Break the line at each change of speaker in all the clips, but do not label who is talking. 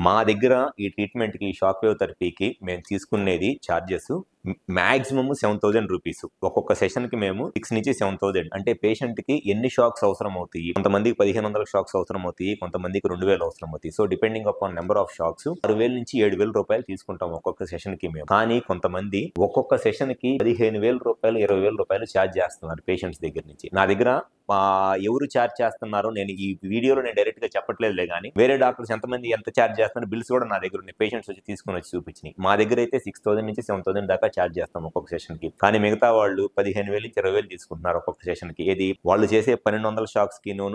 మా దగ్గర ఈ ట్రీట్మెంట్‌కి, ఈ షాక్ వేవ్ థెరపీకి మేము తీసుకునేది చార్జెస్ మాక్సిమమ్ 7,000 రూపీస్. ఒక్కొక్క సెషన్‌కి మేము 6-7,000 అంటే పేషెంట్‌కి ఎన్ని షాక్స్ అవసరం అవుతాయి. కొంతమందికి 1,500 షాక్స్ అవసరం అవుతాయి. కొంతమందికి 2,000 అవసరం అవుతాయి. So depending upon number of shocks 6,000-7,000 రూపాయలు తీసుకుంటాం ఒక్కొక్క సెషన్‌కి మేము. కానీ కొంతమంది ఒక్కొక్క సెషన్‌కి 15,000 రూపాయలు, 20,000 రూపాయలు ఛార్జ్ చేస్తున్నారు పేషెంట్స్ దగ్గర నుంచి. నా దగ్గర ఎవరు ఛార్జ్ చేస్తున్నారో నేను ఈ వీడియోలో నేను డైరెక్ట్‌గా చెప్పట్లేదులే గానీ, వేరే డాక్టర్స్ ఎంతమంది ఎంత ఛార్జ్ చేస్తున్నారో బిల్స్ కూడా నా దగ్గర ఉన్నాయి. పేషెంట్స్ వచ్చి తీసుకొని వచ్చి చూపించినాయి. మా దగ్గర అయితే 6,000-7,000 దాకా ఛార్జ్ చేస్తాం ఒక్కొక్క సెషన్‌కి. కానీ మిగతా వాళ్ళు 15,000-20,000 తీసుకుంటున్నారు ఒక్కొక్క సెషన్‌కి. ఏది వాళ్ళు చేసే 1,200 షాక్స్‌కిను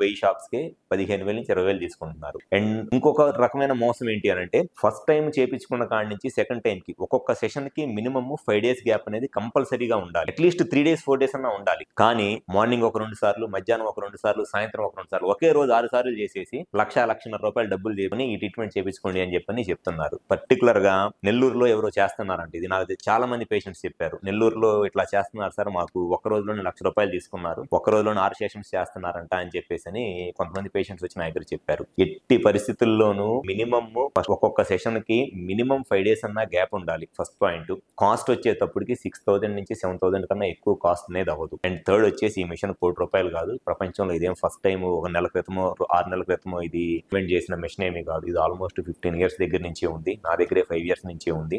1000 షాక్స్‌కి 15,000-20,000 తీసుకుంటున్నారు. అండ్ ఇంకొక రకమైన మోసం ఏంటి అనంటే ఫస్ట్ టైం చేపించుకున్న కాడి నుంచి సెకండ్ టైంకి ఒక్కొక్క సెషన్‌కి మినిమమ్ 5 డేస్ గ్యాప్ అనేది కంపల్సరీగా ఉండాలి. అట్లీస్ట్ 3 డేస్ 4 డేస్ అన్నా ఉండాలి. కానీ మార్నింగ్ ఒక 2 సార్లు, మధ్యాహ్నం ఒక 2 సార్లు, సాయంత్రం ఒక 2 సార్లు ఒకే రోజు 6 సార్లు చేసేసి 1,00,000-1,50,000 రూపాయలు డబ్బులు తీసుకొని ఈ ట్రీట్మెంట్ చేపించుకోండి అని చెప్పని చెప్తున్నారు. పర్టికులర్ గా నెల్లూరులో ఎవరో చేస్తున్నారంట. ఇది నాకు చాలా మంది పేషెంట్స్ చెప్పారు. నెల్లూరులో ఇట్లా చేస్తున్నారు సార్, మాకు ఒక్క రోజులోనే 1,00,000 రూపాయలు తీసుకున్నారు, ఒక్క రోజులోనే 6 సెషన్స్ చేస్తున్నారంట అని చెప్పేసి కొంతమంది పేషెంట్స్ వచ్చి నా దగ్గర చెప్పారు. ఎట్టి పరిస్థితుల్లోనూ మినిమమ్ ఒక్కొక్క సెషన్ కి మినిమం 5 డేస్ అన్నా గ్యాప్ ఉండాలి. First point. కాస్ట్ వచ్చేటప్పటికి 6,000-7,000 కన్నా ఎక్కువ కాస్ట్ అనేది అవ్వదు. అండ్ థర్డ్ వచ్చేసి ఈ మిషన్ ₹1,00,000 కాదు. ప్రపంచంలో ఇదేం ఫస్ట్ టైం ఒక నెల క్రితమో 6 నెలల క్రితమో ఇది ఇన్వెంట్ చేసిన మిషన్ ఏమీ కాదు. ఇది ఆల్మోస్ట్ 15 ఇయర్స్ దగ్గర నుంచే ఉంది. నా దగ్గరే 5 ఇయర్స్ నుంచే ఉంది.